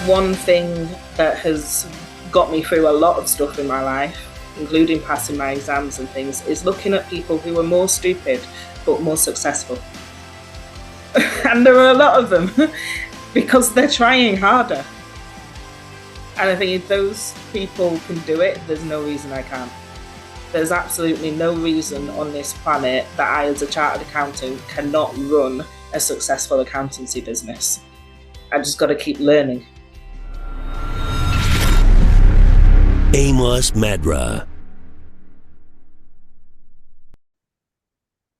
One thing that has got me through a lot of stuff in my life, including passing my exams and things, is looking at people who are more stupid but more successful. And there are a lot of them because they're trying harder. And I think if those people can do it, there's no reason I can't. There's absolutely no reason on this planet that I, as a chartered accountant, cannot run a successful accountancy business. I just got to keep learning. Amos Madra.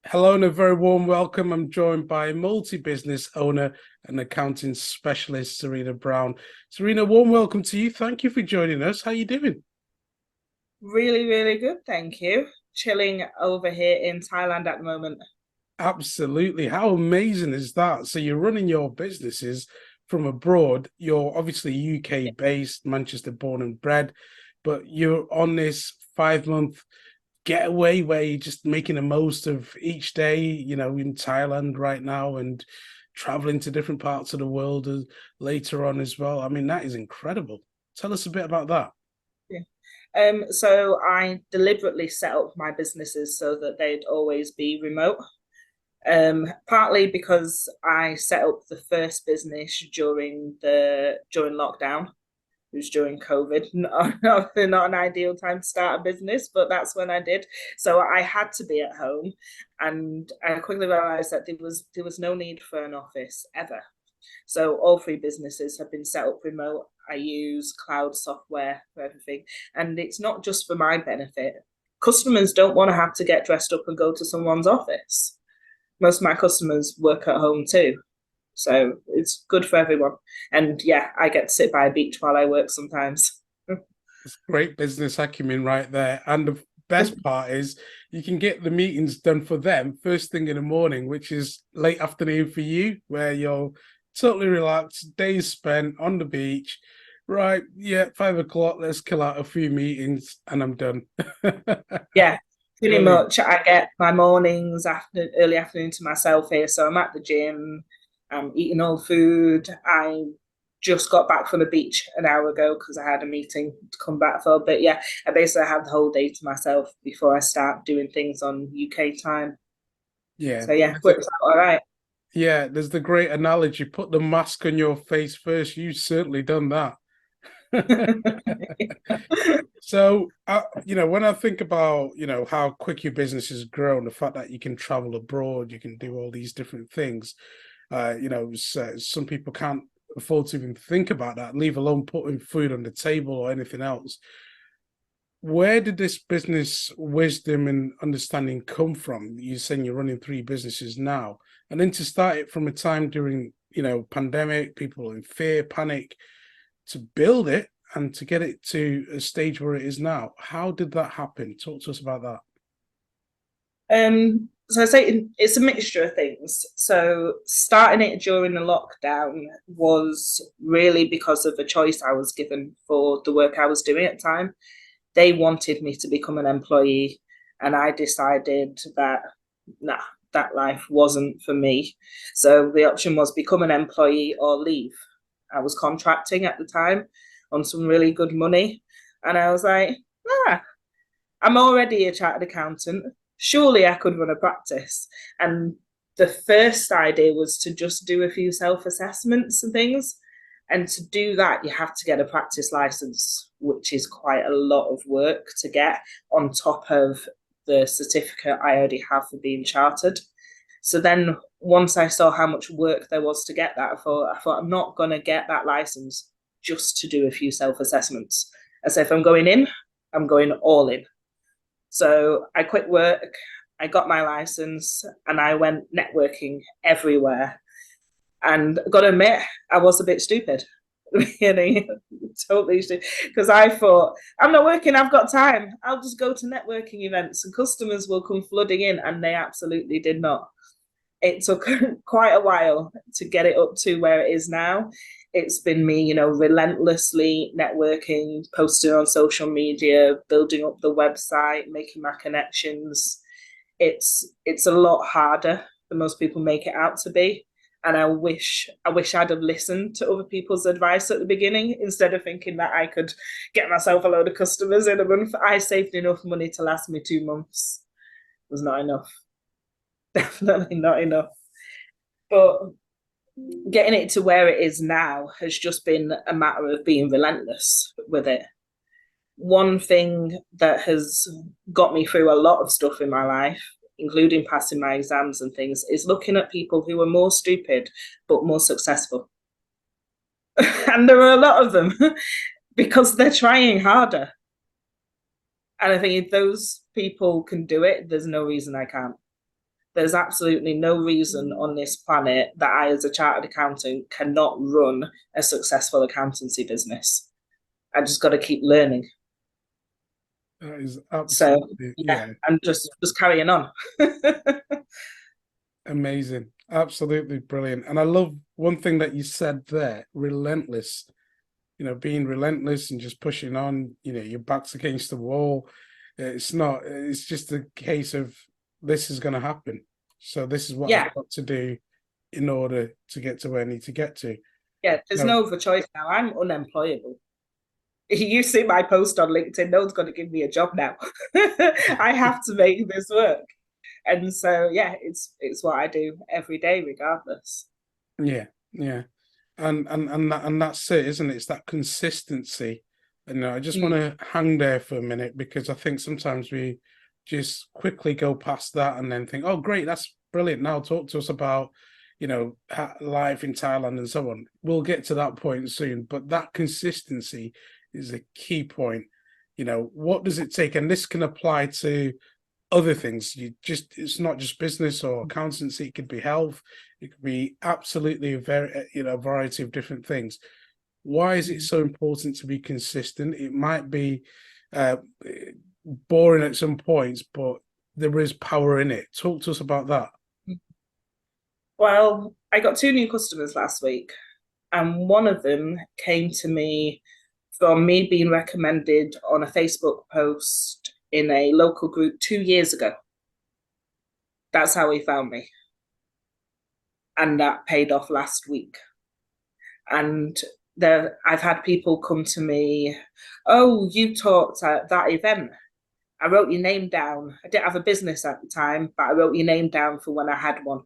Hello and a very warm welcome. I'm joined by multi-business owner and accounting specialist, Tsareena Brown. Tsareena, warm welcome to you. Thank you for joining us. How are you doing? Really, really good, thank you. Chilling over here in Thailand at the moment. Absolutely. How amazing is that? So you're running your businesses from abroad. You're obviously UK-based, Manchester born and bred, but you're on this 5-month getaway where you're just making the most of each day, you know, in Thailand right now and traveling to different parts of the world later on as well. I mean, that is incredible. Tell us a bit about that. So I deliberately set up my businesses so that they'd always be remote. Partly because I set up the first business during lockdown. It was during COVID. Not an ideal time to start a business, but that's when I did. So I had to be at home, and I quickly realised that there was no need for an office ever. So all three businesses have been set up remote. I use cloud software for everything, and it's not just for my benefit. Customers don't want to have to get dressed up and go to someone's office. Most of my customers work at home too. So it's good for everyone. And yeah, I get to sit by a beach while I work sometimes. It's great business acumen right there. And the best part is you can get the meetings done for them first thing in the morning, which is late afternoon for you, where you're totally relaxed, days spent on the beach. Right, yeah, 5 o'clock, let's kill out a few meetings and I'm done. Yeah, pretty Brilliant. much. I get my mornings, early afternoon to myself here. So I'm at the gym, I'm eating all food. I just got back from the beach an hour ago because I had a meeting to come back for. But yeah, I basically have the whole day to myself before I start doing things on UK time. Yeah. So yeah, works out all right. Yeah, there's the great analogy. Put the mask on your face first. You've certainly done that. So, you know, when I think about, you know, how quick your business has grown, the fact that you can travel abroad, you can do all these different things, you know, some people can't afford to even think about that, leave alone putting food on the table or anything else. Where did this business wisdom and understanding come from? You're saying you're running 3 businesses now, and then to start it from a time during, you know, pandemic, people in fear, panic, to build it and to get it to a stage where it is now. How did that happen? Talk to us about that. So I say it's a mixture of things. So starting it during the lockdown was really because of a choice I was given for the work I was doing at the time. They wanted me to become an employee, and I decided that nah, that life wasn't for me. So the option was become an employee or leave. I was contracting at the time on some really good money, and I was like, I'm already a chartered accountant. Surely I could run a practice. And the first idea was to just do a few self-assessments and things. And to do that, you have to get a practice license, which is quite a lot of work to get on top of the certificate I already have for being chartered. So then once I saw how much work there was to get that, I thought I'm not going to get that license just to do a few self-assessments. I said, if I'm going in, I'm going all in. So I quit work, I got my license, and I went networking everywhere. And I got to admit, I was a bit stupid. Really, totally stupid. Because I thought, I'm not working, I've got time. I'll just go to networking events and customers will come flooding in. And they absolutely did not. It took quite a while to get it up to where it is now. It's been me, you know, relentlessly networking, posting on social media, building up the website, making my connections. It's a lot harder than most people make it out to be. And I wish I'd have listened to other people's advice at the beginning instead of thinking that I could get myself a load of customers in a month. I saved enough money to last me 2 months. It was not enough. Definitely not enough. But getting it to where it is now has just been a matter of being relentless with it. One thing that has got me through a lot of stuff in my life, including passing my exams and things, is looking at people who are more stupid but more successful. And there are a lot of them because they're trying harder. And I think if those people can do it, there's no reason I can't. There's absolutely no reason on this planet that I, as a chartered accountant, cannot run a successful accountancy business. I just got to keep learning. That is absolutely, so yeah. I'm just carrying on. Amazing. Absolutely brilliant. And I love one thing that you said there, relentless. You know, being relentless and just pushing on, you know, your back's against the wall. It's just a case of this is going to happen. So this is what I've got to do in order to get to where I need to get to. Yeah, there's no other choice now. I'm unemployable. You see my post on LinkedIn, no one's going to give me a job now. I have to make this work. And so, yeah, it's what I do every day, regardless. Yeah, yeah. And that's it, isn't it? It's that consistency. And I just want to hang there for a minute, because I think sometimes we just quickly go past that and then think, oh, great, that's brilliant. Now talk to us about, you know, life in Thailand and so on. We'll get to that point soon. But that consistency is a key point. You know, what does it take? And this can apply to other things. It's not just business or accountancy. It could be health. It could be absolutely a variety of different things. Why is it so important to be consistent? It might be boring at some points, but there is power in it. Talk to us about that. Well, I got 2 new customers last week, and one of them came to me from me being recommended on a Facebook post in a local group 2 years ago. That's how he found me. And that paid off last week. And I've had people come to me, oh, you talked at that event. I wrote your name down. I didn't have a business at the time, but I wrote your name down for when I had one.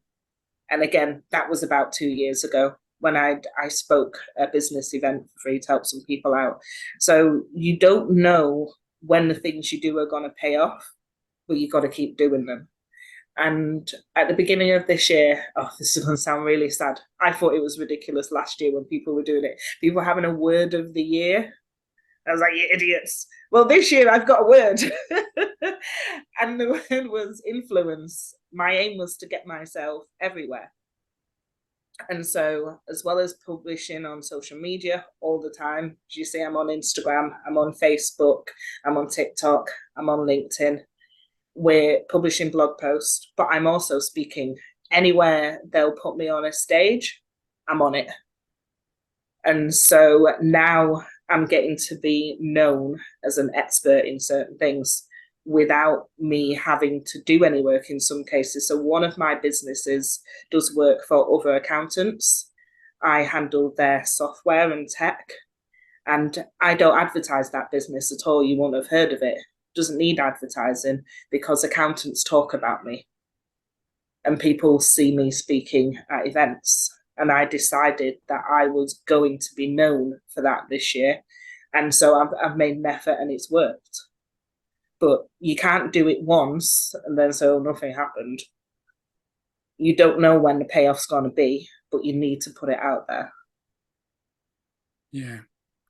And again, that was about 2 years ago when I spoke a business event for free to help some people out. So you don't know when the things you do are going to pay off, but you've got to keep doing them. And at the beginning of this year, this is going to sound really sad. I thought it was ridiculous last year when people were doing it. People were having a word of the year. I was like, you idiots. Well, this year I've got a word. And the word was influence. My aim was to get myself everywhere. And so, as well as publishing on social media all the time, as you see, I'm on Instagram, I'm on Facebook, I'm on TikTok, I'm on LinkedIn. We're publishing blog posts, but I'm also speaking. Anywhere they'll put me on a stage, I'm on it. And so now I'm getting to be known as an expert in certain things without me having to do any work in some cases. So one of my businesses does work for other accountants. I handle their software and tech, and I don't advertise that business at all. You won't have heard of it. Doesn't need advertising because accountants talk about me and people see me speaking at events. And I decided that I was going to be known for that this year. And so I've made an effort and it's worked. But you can't do it once and then so nothing happened. You don't know when the payoff's going to be, but you need to put it out there. Yeah,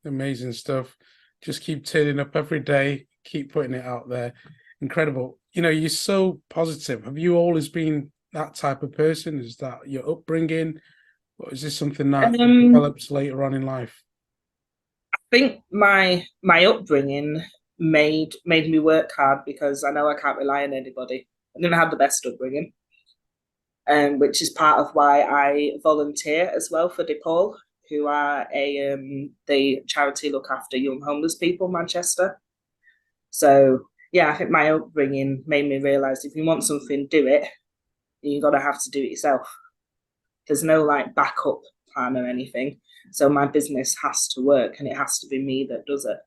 amazing stuff. Just keep turning up every day, keep putting it out there. Incredible. You know, you're so positive. Have you always been that type of person? Is that your upbringing? Or is this something that develops later on in life? I think my upbringing made me work hard because I know I can't rely on anybody. I didn't have the best upbringing, which is part of why I volunteer as well for DePaul, who are the charity look after young homeless people in Manchester. So yeah, I think my upbringing made me realise if you want something, do it. You've got to have to do it yourself. There's no like backup plan or anything. So my business has to work, and it has to be me that does it.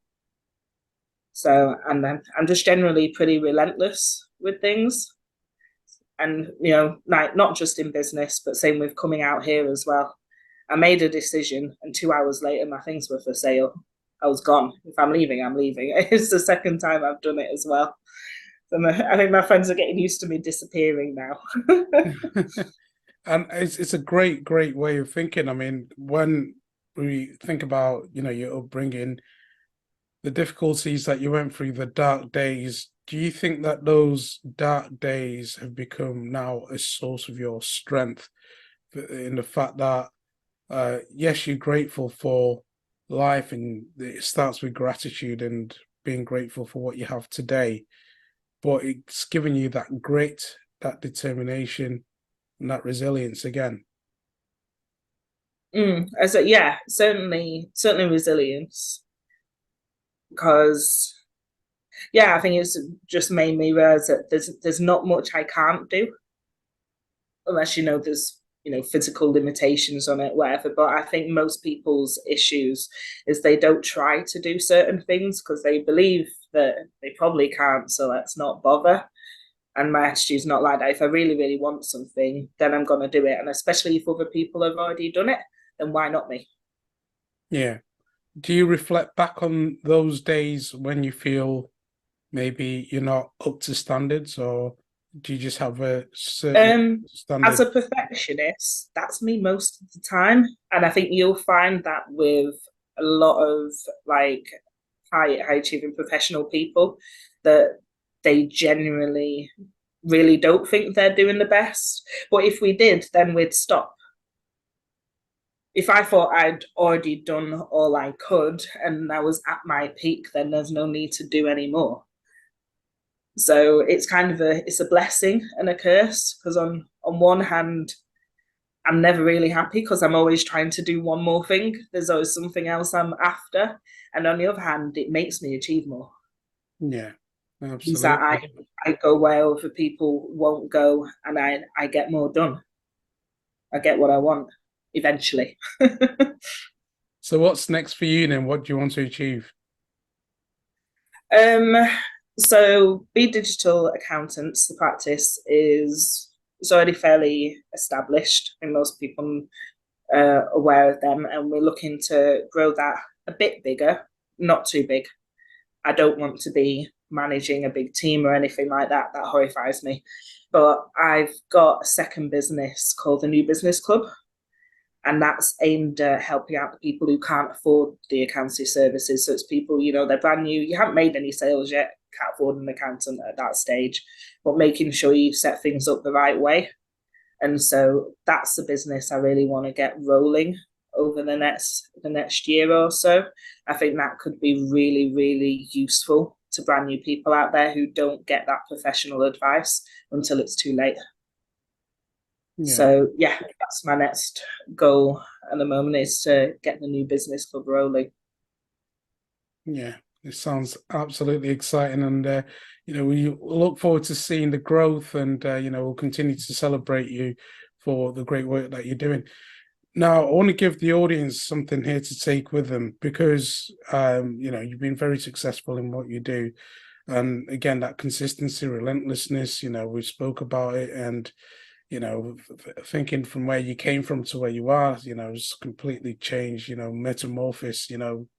So, and then I'm just generally pretty relentless with things. And, like not just in business, but same with coming out here as well. I made a decision, and 2 hours later, my things were for sale. I was gone. If I'm leaving, I'm leaving. It's the second time I've done it as well. So I think my friends are getting used to me disappearing now. And it's a great way of thinking. I mean, when we think about, your upbringing, the difficulties that you went through, the dark days, do you think that those dark days have become now a source of your strength in the fact that, yes, you're grateful for life, and it starts with gratitude and being grateful for what you have today, but it's given you that grit, that determination, and that resilience again? Yeah, certainly resilience, because I think it's just made me realize that there's not much I can't do, unless there's physical limitations on it, whatever. But I think most people's issues is they don't try to do certain things because they believe that they probably can't, so let's not bother. And my attitude's not like that. If I really want something, then I'm going to do it. And especially if other people have already done it, then why not me? Yeah. Do you reflect back on those days when you feel maybe you're not up to standards, or do you just have a certain As standard? a perfectionist, that's me most of the time. And I think you'll find that with a lot of like high achieving professional people, that they genuinely really don't think they're doing the best. But if we did, then we'd stop. If I thought I'd already done all I could and I was at my peak, then there's no need to do any more. So it's kind of it's a blessing and a curse, because on one hand, I'm never really happy because I'm always trying to do one more thing. There's always something else I'm after. And on the other hand, it makes me achieve more. Yeah, Means that absolutely. I go where other people won't go, and I get more done. I get what I want eventually. So what's next for you then? What do you want to achieve? um, so be digital accountants, the practice is already fairly established, and most people aware of them, and we're looking to grow that a bit bigger, not too big. I don't want to be managing a big team or anything like that. That horrifies me. But I've got a second business called the New Business Club, and that's aimed at helping out the people who can't afford the accountancy services. So it's people, they're brand new, you haven't made any sales yet, can't afford an accountant at that stage, but making sure you set things up the right way. And so that's the business I really want to get rolling over the next year or so. I think that could be really useful to brand new people out there who don't get that professional advice until it's too late. Yeah. So that's my next goal at the moment, is to get the New Business Club rolling. Yeah, it sounds absolutely exciting, and we look forward to seeing the growth, and we'll continue to celebrate you for the great work that you're doing. Now, I want to give the audience something here to take with them, because you've been very successful in what you do, and again, that consistency, relentlessness. We spoke about it, and thinking from where you came from to where you are, it's completely changed, metamorphosis,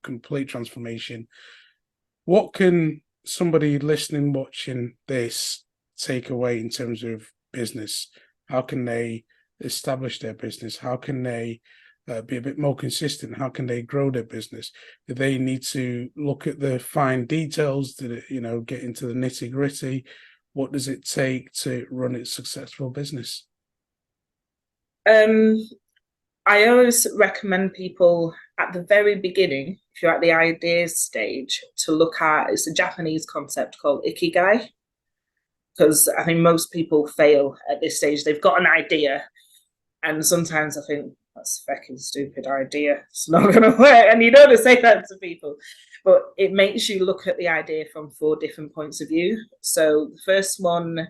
complete transformation. What can somebody listening, watching this take away in terms of business? How can they establish their business? How can they be a bit more consistent? How can they grow their business? Do they need to look at the fine details? Do they, get into the nitty gritty? What does it take to run a successful business? I always recommend people at the very beginning, if you're at the ideas stage, to look at, it's a Japanese concept called ikigai, because I think most people fail at this stage. They've got an idea, and sometimes I think that's a fucking stupid idea. It's not going to work. And you don't say that to people, but it makes you look at the idea from 4 different points of view. So the first one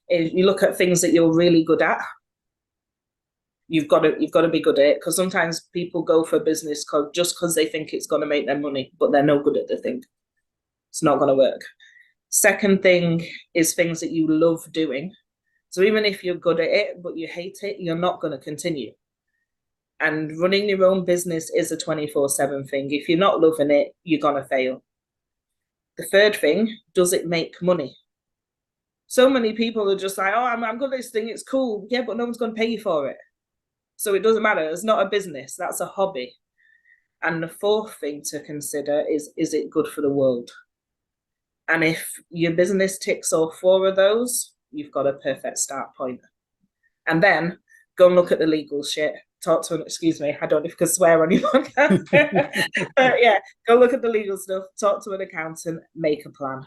is you look at things that you're really good at. You've got to be good at it, because sometimes people go for business just because they think it's going to make them money, but they're no good at the thing. It's not going to work. Second thing is things that you love doing. So even if you're good at it but you hate it, you're not going to continue. And running your own business is a 24/7 thing. If you're not loving it, you're going to fail. The third thing, does it make money? So many people are just like, oh, I'm good at this thing, it's cool. Yeah, but no one's going to pay you for it. So it doesn't matter. It's not a business. That's a hobby. And the fourth thing to consider is it good for the world? And if your business ticks all four of those, you've got a perfect start point. And then go and look at the legal shit. Talk to an, excuse me, I don't know if you can swear on your podcast. But yeah, go look at the legal stuff, talk to an accountant, make a plan.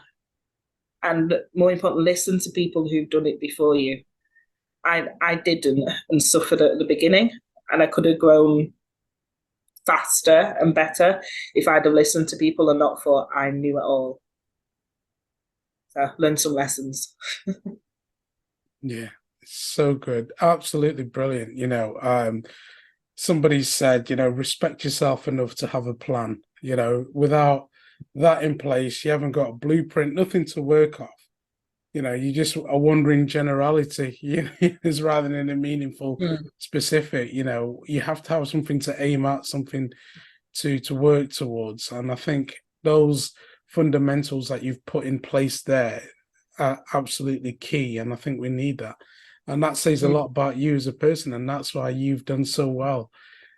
And more important, listen to people who've done it before you. I didn't, and suffered at the beginning, and I could have grown faster and better if I'd have listened to people and not thought I knew it all. So learn some lessons. Yeah, so good. Absolutely brilliant. Somebody said, respect yourself enough to have a plan. Without that in place, you haven't got a blueprint, nothing to work off. You just a wandering generality, is rather than a meaningful specific. You have to have something to aim at, something to work towards. And I think those fundamentals that you've put in place there are absolutely key. And I think we need that. And that says a lot about you as a person. And that's why you've done so well.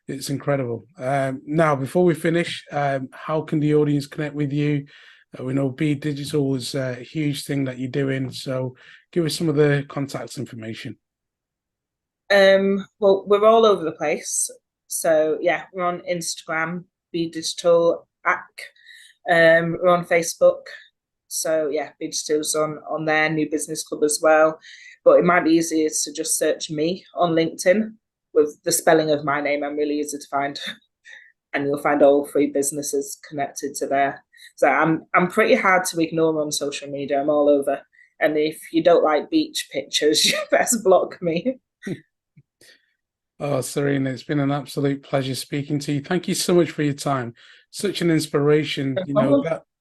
It's incredible. Now, before we finish, how can the audience connect with you? We know Be Digital is a huge thing that you're doing. So give us some of the contact information. Well, we're all over the place. So yeah, we're on Instagram, Be Digital we're on Facebook. So yeah, Be Digital's on there, New Business Club as well. But it might be easier to just search me on LinkedIn with the spelling of my name. I'm really easy to find. And you'll find all 3 businesses connected to there. So I'm pretty hard to ignore on social media. I'm all over. And if you don't like beach pictures, you best block me. Oh, Tsareena, it's been an absolute pleasure speaking to you. Thank you so much for your time. Such an inspiration,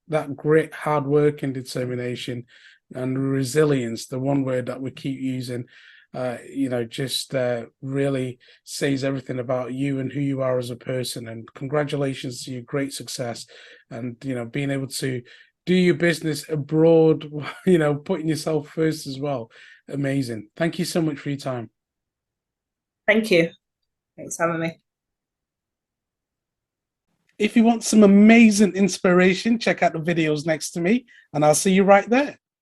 that grit, hard work and determination and resilience, the one word that we keep using, just really says everything about you and who you are as a person. And congratulations to your great success and, being able to do your business abroad, putting yourself first as well. Amazing. Thank you so much for your time. Thank you. Thanks for having me. If you want some amazing inspiration, check out the videos next to me, and I'll see you right there.